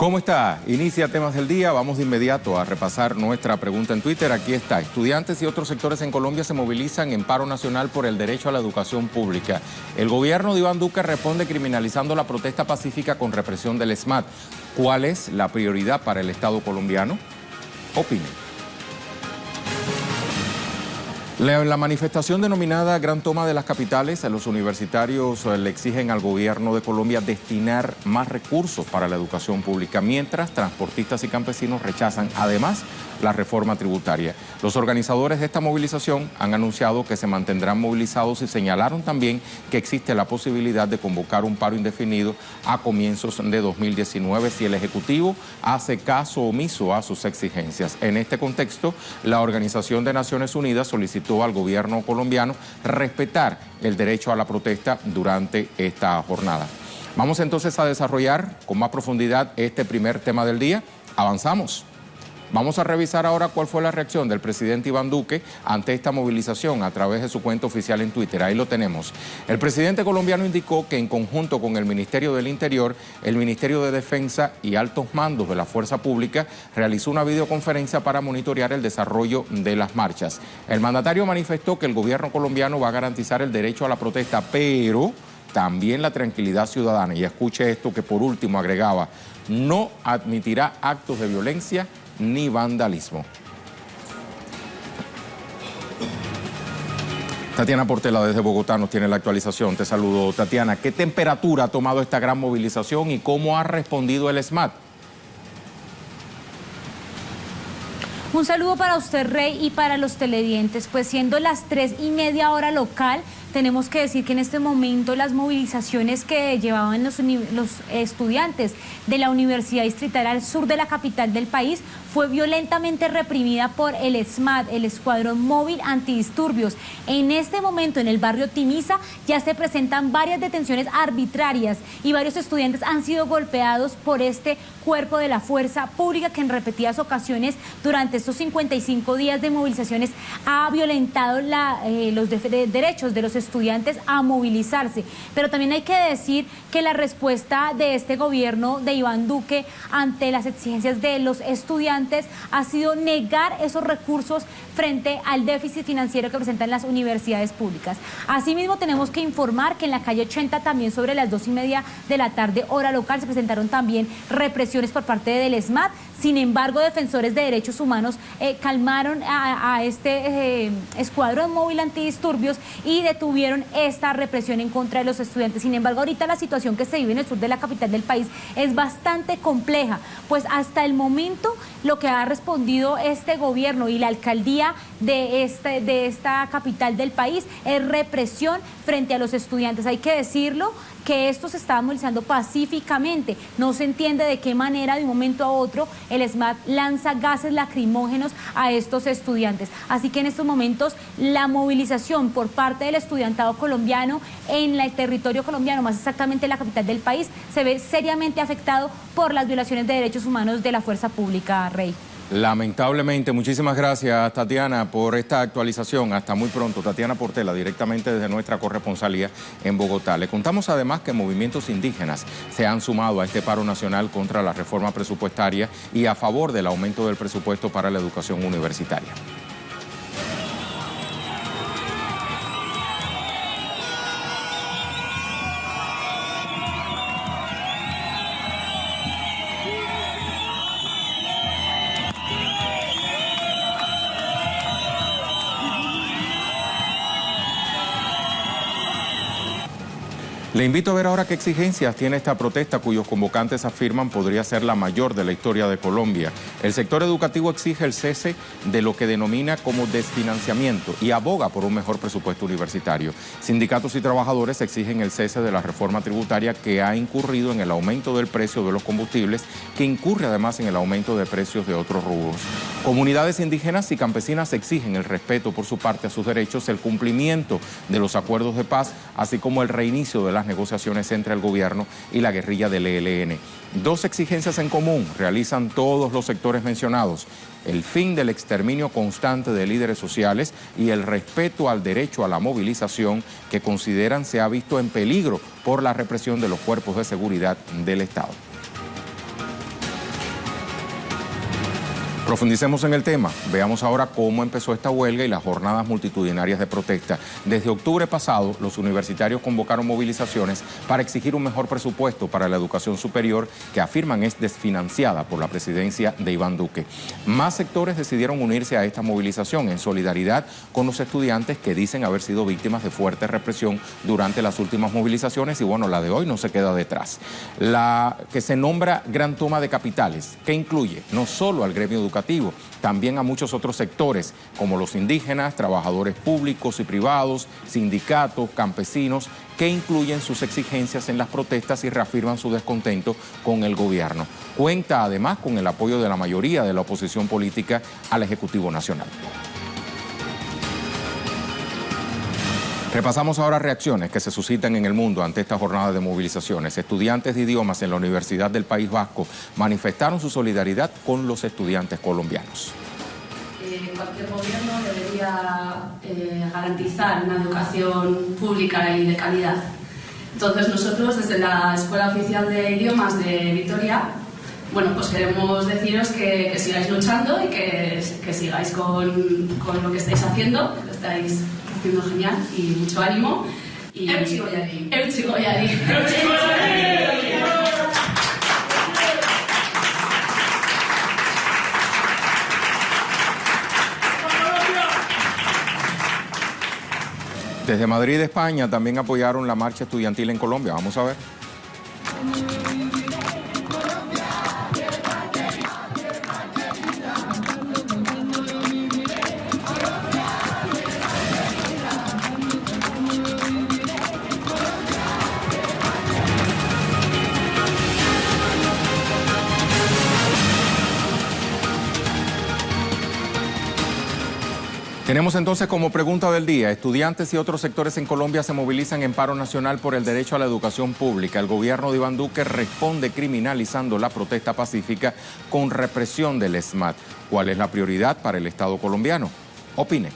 ¿Cómo está? Inicia Temas del Día. Vamos de inmediato a repasar nuestra pregunta en Twitter. Aquí está. Estudiantes y otros sectores en Colombia se movilizan en paro nacional por el derecho a la educación pública. El gobierno de Iván Duque responde criminalizando la protesta pacífica con represión del ESMAD. ¿Cuál es la prioridad para el Estado colombiano? Opinen. La manifestación denominada Gran Toma de las Capitales, los universitarios le exigen al gobierno de Colombia destinar más recursos para la educación pública, mientras transportistas y campesinos rechazan además la reforma tributaria. Los organizadores de esta movilización han anunciado que se mantendrán movilizados y señalaron también que existe la posibilidad de convocar un paro indefinido a comienzos de 2019 si el Ejecutivo hace caso omiso a sus exigencias. En este contexto, la Organización de Naciones Unidas solicitó al gobierno colombiano respetar el derecho a la protesta durante esta jornada. Vamos entonces a desarrollar con más profundidad este primer tema del día. Avanzamos. Vamos a revisar ahora cuál fue la reacción del presidente Iván Duque ante esta movilización a través de su cuenta oficial en Twitter. Ahí lo tenemos. El presidente colombiano indicó que en conjunto con el Ministerio del Interior, el Ministerio de Defensa y altos mandos de la Fuerza Pública realizó una videoconferencia para monitorear el desarrollo de las marchas. El mandatario manifestó que el gobierno colombiano va a garantizar el derecho a la protesta, pero también la tranquilidad ciudadana. Y escuche esto que por último agregaba: no admitirá actos de violencia ni vandalismo. Tatiana Portela desde Bogotá nos tiene la actualización. Te saludo, Tatiana. ¿Qué temperatura ha tomado esta gran movilización y cómo ha respondido el ESMAD? Un saludo para usted, Rey, y para los televidentes. Pues siendo las 3:30 hora local, tenemos que decir que en este momento las movilizaciones que llevaban los estudiantes de la Universidad Distrital al sur de la capital del país fue violentamente reprimida por el ESMAD, el Escuadrón Móvil Antidisturbios. En este momento en el barrio Timiza ya se presentan varias detenciones arbitrarias y varios estudiantes han sido golpeados por este cuerpo de la fuerza pública que en repetidas ocasiones durante estos 55 días de movilizaciones ha violentado los derechos de los estudiantes a movilizarse. Pero también hay que decir que la respuesta de este gobierno de Iván Duque ante las exigencias de los estudiantes ha sido negar esos recursos frente al déficit financiero que presentan las universidades públicas. Asimismo, tenemos que informar que en la calle 80, también sobre las 2:30 de la tarde, hora local, se presentaron también represiones por parte del ESMAD. Sin embargo, defensores de derechos humanos calmaron a este escuadrón móvil antidisturbios y detuvieron esta represión en contra de los estudiantes. Sin embargo, ahorita la situación que se vive en el sur de la capital del país es bastante compleja, pues hasta el momento lo que ha respondido este gobierno y la alcaldía de esta capital del país es represión frente a los estudiantes. Hay que decirlo, que esto se estaba movilizando pacíficamente. No se entiende de qué manera de un momento a otro el ESMAD lanza gases lacrimógenos a estos estudiantes. Así que en estos momentos la movilización por parte del estudiantado colombiano en el territorio colombiano, más exactamente en la capital del país, se ve seriamente afectado por las violaciones de derechos humanos de la fuerza pública, Rey. Lamentablemente, muchísimas gracias, Tatiana, por esta actualización. Hasta muy pronto. Tatiana Portela, directamente desde nuestra corresponsalía en Bogotá. Le contamos además que movimientos indígenas se han sumado a este paro nacional contra la reforma presupuestaria y a favor del aumento del presupuesto para la educación universitaria. Le invito a ver ahora qué exigencias tiene esta protesta, cuyos convocantes afirman podría ser la mayor de la historia de Colombia. El sector educativo exige el cese de lo que denomina como desfinanciamiento y aboga por un mejor presupuesto universitario. Sindicatos y trabajadores exigen el cese de la reforma tributaria que ha incurrido en el aumento del precio de los combustibles, que incurre además en el aumento de precios de otros rubros. Comunidades indígenas y campesinas exigen el respeto por su parte a sus derechos, el cumplimiento de los acuerdos de paz, así como el reinicio de las negociaciones entre el gobierno y la guerrilla del ELN. Dos exigencias en común realizan todos los sectores mencionados: el fin del exterminio constante de líderes sociales y el respeto al derecho a la movilización, que consideran se ha visto en peligro por la represión de los cuerpos de seguridad del Estado. Profundicemos en el tema. Veamos ahora cómo empezó esta huelga y las jornadas multitudinarias de protesta. Desde octubre pasado, los universitarios convocaron movilizaciones para exigir un mejor presupuesto para la educación superior que afirman es desfinanciada por la presidencia de Iván Duque. Más sectores decidieron unirse a esta movilización en solidaridad con los estudiantes que dicen haber sido víctimas de fuerte represión durante las últimas movilizaciones y bueno, la de hoy no se queda detrás. La que se nombra Gran Toma de Capitales, que incluye no solo al gremio educativo, también a muchos otros sectores, como los indígenas, trabajadores públicos y privados, sindicatos, campesinos, que incluyen sus exigencias en las protestas y reafirman su descontento con el gobierno. Cuenta además con el apoyo de la mayoría de la oposición política al Ejecutivo Nacional. Repasamos ahora reacciones que se suscitan en el mundo ante esta jornada de movilizaciones. Estudiantes de idiomas en la Universidad del País Vasco manifestaron su solidaridad con los estudiantes colombianos. Cualquier gobierno debería garantizar una educación pública y de calidad. Entonces nosotros desde la Escuela Oficial de Idiomas de Vitoria, bueno, pues queremos deciros que sigáis luchando y que sigáis con lo que estáis haciendo, que lo estáis haciendo genial y mucho ánimo. Y Eutsi Goiari. Eutsi Goiari. Eutsi Goiari. Desde Madrid, España, también apoyaron la marcha estudiantil en Colombia. Vamos a ver. Tenemos entonces como pregunta del día, estudiantes y otros sectores en Colombia se movilizan en paro nacional por el derecho a la educación pública. El gobierno de Iván Duque responde criminalizando la protesta pacífica con represión del ESMAD. ¿Cuál es la prioridad para el Estado colombiano? Opine.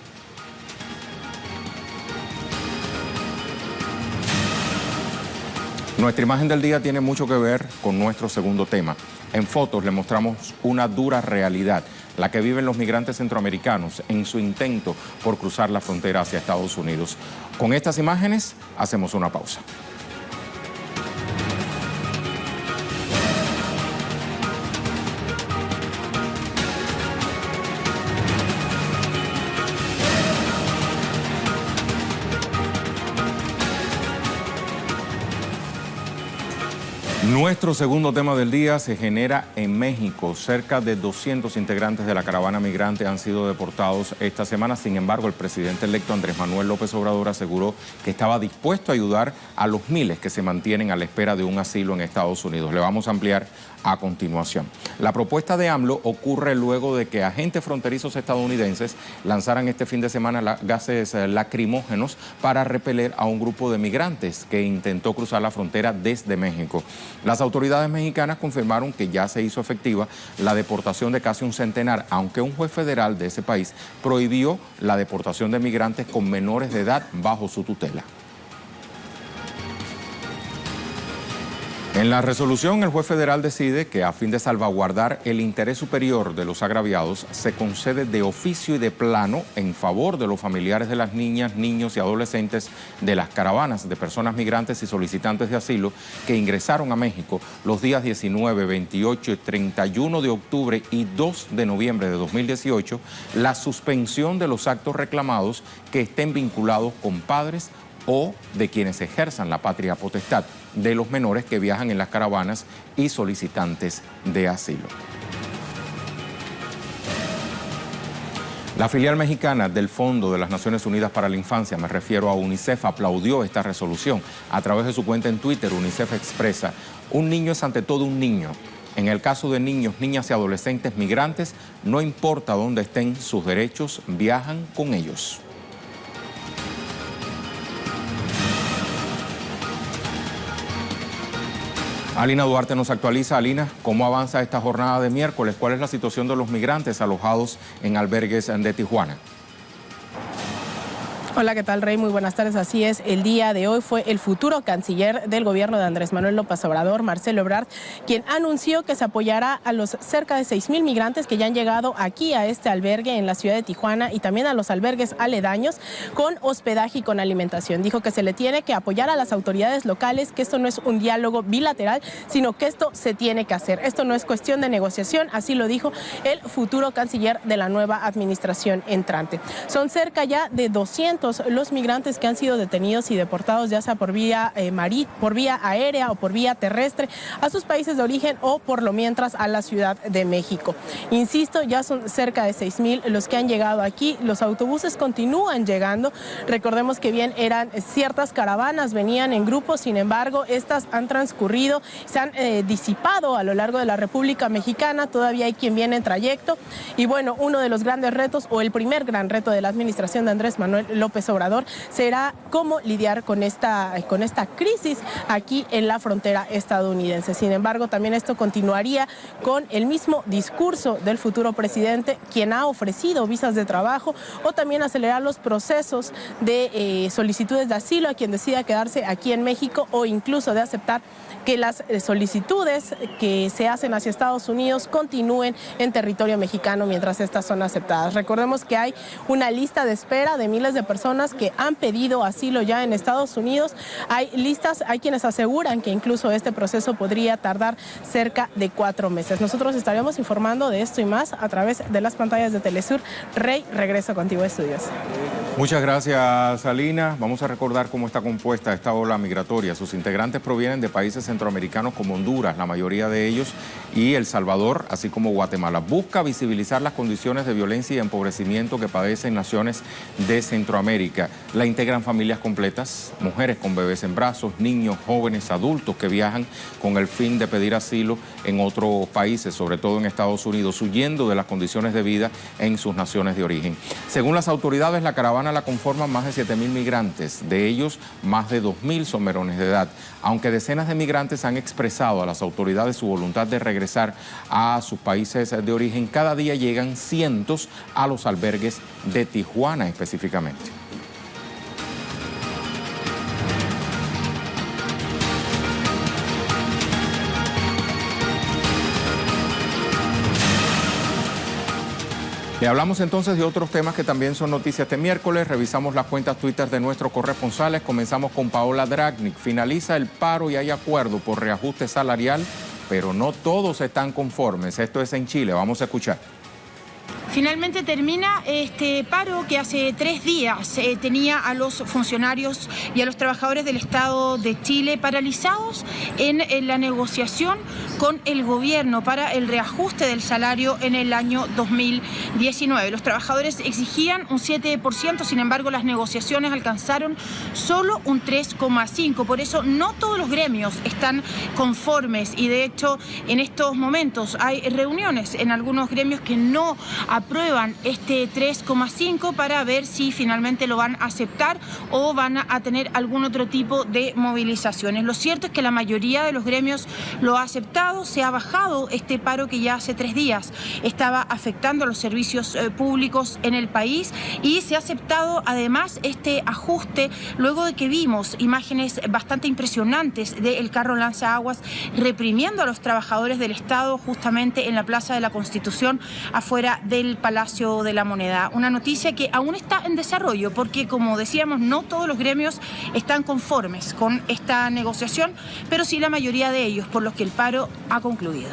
Nuestra imagen del día tiene mucho que ver con nuestro segundo tema. En fotos le mostramos una dura realidad, la que viven los migrantes centroamericanos en su intento por cruzar la frontera hacia Estados Unidos. Con estas imágenes hacemos una pausa. Nuestro segundo tema del día se genera en México. Cerca de 200 integrantes de la caravana migrante han sido deportados esta semana. Sin embargo, el presidente electo Andrés Manuel López Obrador aseguró que estaba dispuesto a ayudar a los miles que se mantienen a la espera de un asilo en Estados Unidos. Le vamos a ampliar a continuación. La propuesta de AMLO ocurre luego de que agentes fronterizos estadounidenses lanzaran este fin de semana gases lacrimógenos para repeler a un grupo de migrantes que intentó cruzar la frontera desde México. Las autoridades mexicanas confirmaron que ya se hizo efectiva la deportación de casi un centenar, aunque un juez federal de ese país prohibió la deportación de migrantes con menores de edad bajo su tutela. En la resolución, el juez federal decide que a fin de salvaguardar el interés superior de los agraviados, se concede de oficio y de plano en favor de los familiares de las niñas, niños y adolescentes de las caravanas de personas migrantes y solicitantes de asilo que ingresaron a México los días 19, 28 y 31 de octubre y 2 de noviembre de 2018, la suspensión de los actos reclamados que estén vinculados con padres o de quienes ejerzan la patria potestad de los menores que viajan en las caravanas y solicitantes de asilo. La filial mexicana del Fondo de las Naciones Unidas para la Infancia, me refiero a UNICEF, aplaudió esta resolución. A través de su cuenta en Twitter, UNICEF expresa: un niño es ante todo un niño. En el caso de niños, niñas y adolescentes migrantes, no importa dónde estén, sus derechos viajan con ellos. Alina Duarte nos actualiza. Alina, ¿cómo avanza esta jornada de miércoles? ¿Cuál es la situación de los migrantes alojados en albergues de Tijuana? Hola, ¿qué tal, Rey? Muy buenas tardes. Así es, el día de hoy fue el futuro canciller del gobierno de Andrés Manuel López Obrador, Marcelo Ebrard, quien anunció que se apoyará a los cerca de 6,000 migrantes que ya han llegado aquí a este albergue en la ciudad de Tijuana y también a los albergues aledaños con hospedaje y con alimentación. Dijo que se le tiene que apoyar a las autoridades locales, que esto no es un diálogo bilateral, sino que esto se tiene que hacer. Esto no es cuestión de negociación, así lo dijo el futuro canciller de la nueva administración entrante. Son cerca ya de 200 los migrantes que han sido detenidos y deportados, ya sea por vía aérea o por vía terrestre a sus países de origen o por lo mientras a la Ciudad de México. Insisto, ya son cerca de 6,000 los que han llegado aquí. Los autobuses continúan llegando. Recordemos que bien eran ciertas caravanas, venían en grupos, sin embargo, estas han transcurrido, se han disipado a lo largo de la República Mexicana. Todavía hay quien viene en trayecto. Y bueno, uno de los grandes retos o el primer gran reto de la administración de Andrés Manuel López Obrador será cómo lidiar con esta crisis aquí en la frontera estadounidense. Sin embargo, también esto continuaría con el mismo discurso del futuro presidente, quien ha ofrecido visas de trabajo o también acelerar los procesos de solicitudes de asilo a quien decida quedarse aquí en México o incluso de aceptar que las solicitudes que se hacen hacia Estados Unidos continúen en territorio mexicano mientras estas son aceptadas. Recordemos que hay una lista de espera de miles de personas que han pedido asilo ya en Estados Unidos. Hay quienes aseguran que incluso este proceso podría tardar cerca de 4 meses. Nosotros estaremos informando de esto y más a través de las pantallas de Telesur. Rey, regreso contigo a estudios. Muchas gracias, Alina. Vamos a recordar cómo está compuesta esta ola migratoria. Sus integrantes provienen de países centroamericanos como Honduras, la mayoría de ellos, y El Salvador, así como Guatemala. Busca visibilizar las condiciones de violencia y empobrecimiento que padecen naciones de Centroamérica. La integran familias completas, mujeres con bebés en brazos, niños, jóvenes, adultos que viajan con el fin de pedir asilo en otros países, sobre todo en Estados Unidos, huyendo de las condiciones de vida en sus naciones de origen. Según las autoridades, la caravana la conforman más de 7,000 migrantes, de ellos más de 2,000 son menores de edad, aunque decenas de migrantes han expresado a las autoridades su voluntad de regresar a sus países de origen. Cada día llegan cientos a los albergues de Tijuana específicamente. Le hablamos entonces de otros temas que también son noticias este miércoles. Revisamos las cuentas Twitter de nuestros corresponsales. Comenzamos con Paola Dragnik. Finaliza el paro y hay acuerdo por reajuste salarial, pero no todos están conformes. Esto es en Chile. Vamos a escuchar. Finalmente termina este paro que hace 3 días tenía a los funcionarios y a los trabajadores del Estado de Chile paralizados en la negociación con el gobierno para el reajuste del salario en el año 2019. Los trabajadores exigían un 7%, sin embargo las negociaciones alcanzaron solo un 3,5%. Por eso no todos los gremios están conformes y de hecho en estos momentos hay reuniones en algunos gremios que no aprueban este 3,5 para ver si finalmente lo van a aceptar o van a tener algún otro tipo de movilizaciones. Lo cierto es que la mayoría de los gremios lo ha aceptado, se ha bajado este paro que ya hace 3 días estaba afectando a los servicios públicos en el país y se ha aceptado además este ajuste luego de que vimos imágenes bastante impresionantes del carro lanzaguas reprimiendo a los trabajadores del Estado justamente en la Plaza de la Constitución afuera del Palacio de la Moneda. Una noticia que aún está en desarrollo porque, como decíamos, no todos los gremios están conformes con esta negociación, pero sí la mayoría de ellos, por los que el paro ha concluido.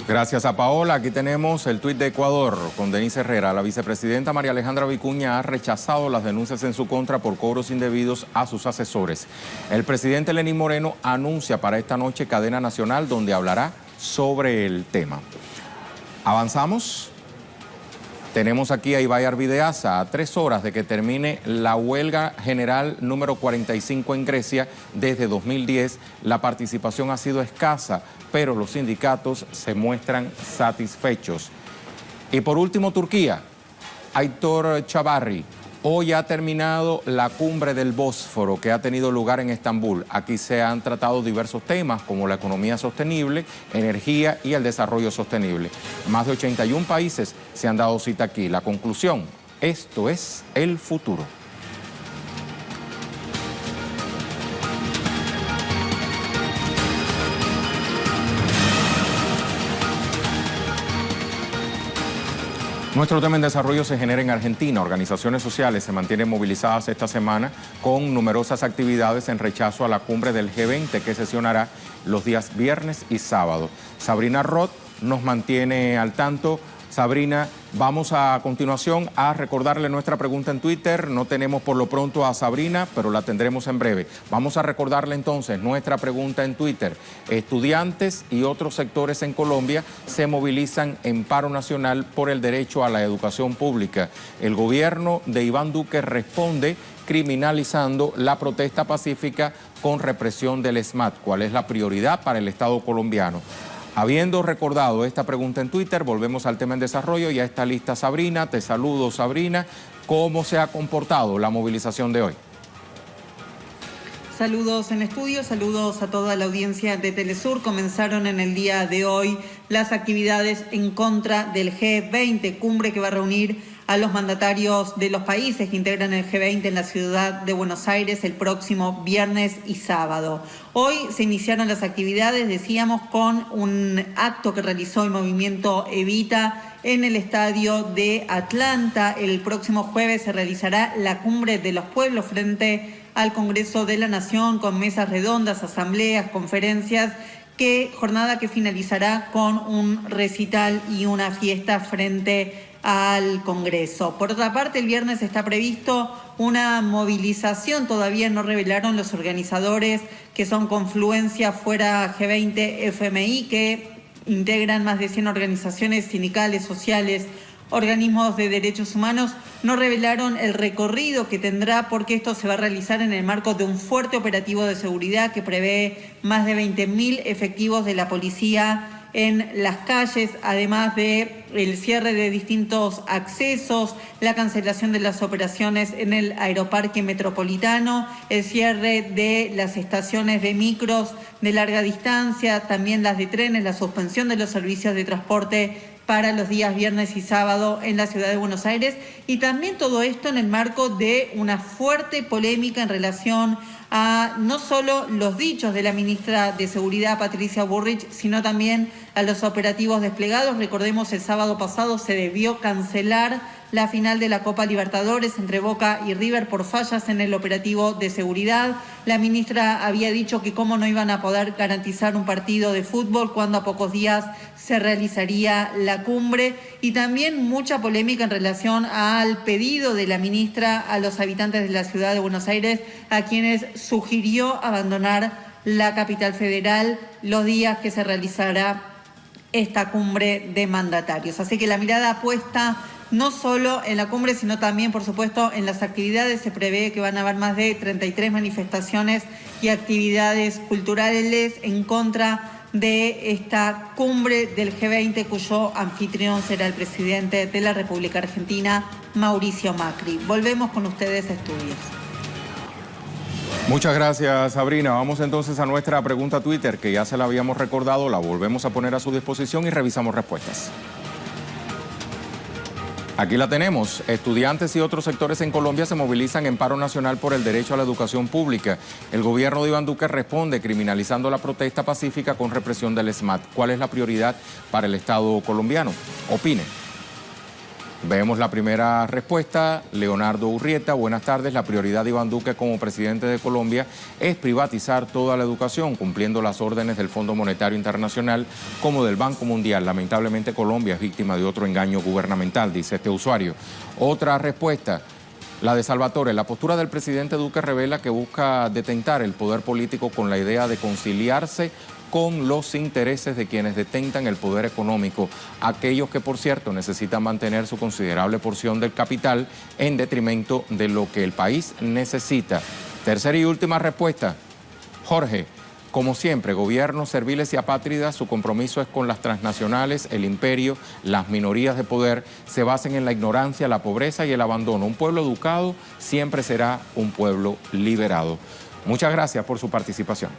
Gracias a Paola. Aquí tenemos el tuit de Ecuador con Denise Herrera. La vicepresidenta María Alejandra Vicuña ha rechazado las denuncias en su contra por cobros indebidos a sus asesores. El presidente Lenín Moreno anuncia para esta noche cadena nacional donde hablará sobre el tema. ¿Avanzamos? Tenemos aquí a Ibai Arvideaza, a 3 horas de que termine la huelga general número 45 en Grecia. Desde 2010 la participación ha sido escasa, pero los sindicatos se muestran satisfechos. Y por último, Turquía. Aitor Chavarri. Hoy ha terminado la cumbre del Bósforo que ha tenido lugar en Estambul. Aquí se han tratado diversos temas como la economía sostenible, energía y el desarrollo sostenible. Más de 81 países se han dado cita aquí. La conclusión, esto es el futuro. Nuestro tema en desarrollo se genera en Argentina. Organizaciones sociales se mantienen movilizadas esta semana con numerosas actividades en rechazo a la cumbre del G20 que sesionará los días viernes y sábado. Sabrina Roth nos mantiene al tanto. Sabrina, vamos a continuación a recordarle nuestra pregunta en Twitter. No tenemos por lo pronto a Sabrina, pero la tendremos en breve. Vamos a recordarle entonces nuestra pregunta en Twitter. Estudiantes y otros sectores en Colombia se movilizan en paro nacional por el derecho a la educación pública. El gobierno de Iván Duque responde criminalizando la protesta pacífica con represión del ESMAD. ¿Cuál es la prioridad para el Estado colombiano? Habiendo recordado esta pregunta en Twitter, volvemos al tema en desarrollo. Ya está lista Sabrina. Te saludo, Sabrina. ¿Cómo se ha comportado la movilización de hoy? Saludos en estudio, saludos a toda la audiencia de Telesur. Comenzaron en el día de hoy las actividades en contra del G20, cumbre que va a reunir a los mandatarios de los países que integran el G20 en la ciudad de Buenos Aires el próximo viernes y sábado. Hoy se iniciaron las actividades, decíamos, con un acto que realizó el movimiento Evita en el estadio de Atlanta. El próximo jueves se realizará la cumbre de los pueblos frente al Congreso de la Nación con mesas redondas, asambleas, conferencias, jornada que finalizará con un recital y una fiesta frente al Congreso. Por otra parte, el viernes está previsto una movilización, todavía no revelaron los organizadores, que son Confluencia Fuera G20 FMI, que integran más de 100 organizaciones sindicales, sociales, organismos de derechos humanos. No revelaron el recorrido que tendrá porque esto se va a realizar en el marco de un fuerte operativo de seguridad que prevé más de 20.000 efectivos de la policía en las calles, además de el cierre de distintos accesos, la cancelación de las operaciones en el aeroparque metropolitano, el cierre de las estaciones de micros de larga distancia, también las de trenes, la suspensión de los servicios de transporte para los días viernes y sábado en la ciudad de Buenos Aires, y también todo esto en el marco de una fuerte polémica en relación a no solo los dichos de la ministra de Seguridad, Patricia Bullrich, sino también a los operativos desplegados. Recordemos, el sábado pasado se debió cancelar la final de la Copa Libertadores entre Boca y River por fallas en el operativo de seguridad. La ministra había dicho que cómo no iban a poder garantizar un partido de fútbol cuando a pocos días se realizaría la cumbre, y también mucha polémica en relación al pedido de la ministra a los habitantes de la ciudad de Buenos Aires, a quienes sugirió abandonar la capital federal los días que se realizará esta cumbre de mandatarios. Así que la mirada puesta no solo en la cumbre, sino también, por supuesto, en las actividades. Se prevé que van a haber más de 33 manifestaciones y actividades culturales en contra de esta cumbre del G20, cuyo anfitrión será el presidente de la República Argentina, Mauricio Macri. Volvemos con ustedes a estudios. Muchas gracias, Sabrina. Vamos entonces a nuestra pregunta a Twitter, que ya se la habíamos recordado, la volvemos a poner a su disposición y revisamos respuestas. Aquí la tenemos. Estudiantes y otros sectores en Colombia se movilizan en paro nacional por el derecho a la educación pública. El gobierno de Iván Duque responde criminalizando la protesta pacífica con represión del ESMAD. ¿Cuál es la prioridad para el Estado colombiano? Opine. Vemos la primera respuesta. Leonardo Urrieta, buenas tardes. La prioridad de Iván Duque como presidente de Colombia es privatizar toda la educación, cumpliendo las órdenes del Fondo Monetario Internacional como del Banco Mundial. Lamentablemente Colombia es víctima de otro engaño gubernamental, dice este usuario. Otra respuesta, la de Salvatore. La postura del presidente Duque revela que busca detentar el poder político con la idea de conciliarse con los intereses de quienes detentan el poder económico, aquellos que, por cierto, necesitan mantener su considerable porción del capital en detrimento de lo que el país necesita. Tercera y última respuesta. Jorge, como siempre, gobiernos serviles y apátridas, su compromiso es con las transnacionales, el imperio, las minorías de poder, se basen en la ignorancia, la pobreza y el abandono. Un pueblo educado siempre será un pueblo liberado. Muchas gracias por su participación.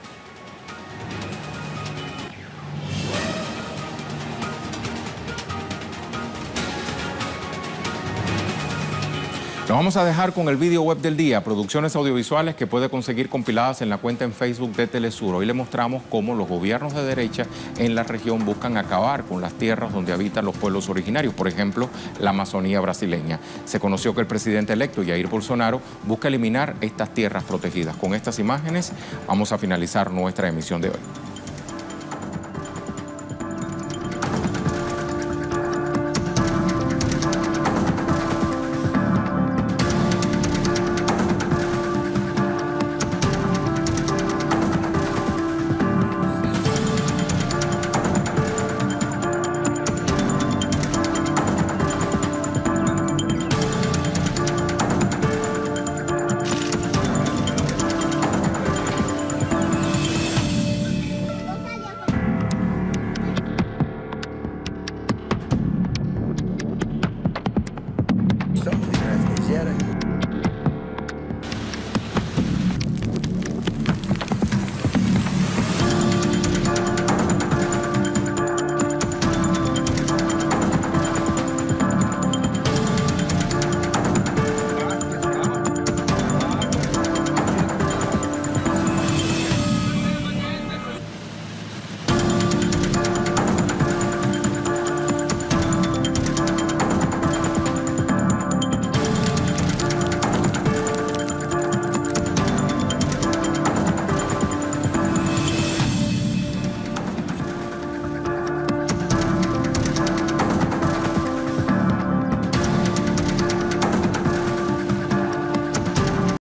Nos vamos a dejar con el video web del día, producciones audiovisuales que puede conseguir compiladas en la cuenta en Facebook de Telesur. Hoy le mostramos cómo los gobiernos de derecha en la región buscan acabar con las tierras donde habitan los pueblos originarios, por ejemplo, la Amazonía brasileña. Se conoció que el presidente electo, Jair Bolsonaro, busca eliminar estas tierras protegidas. Con estas imágenes vamos a finalizar nuestra emisión de hoy.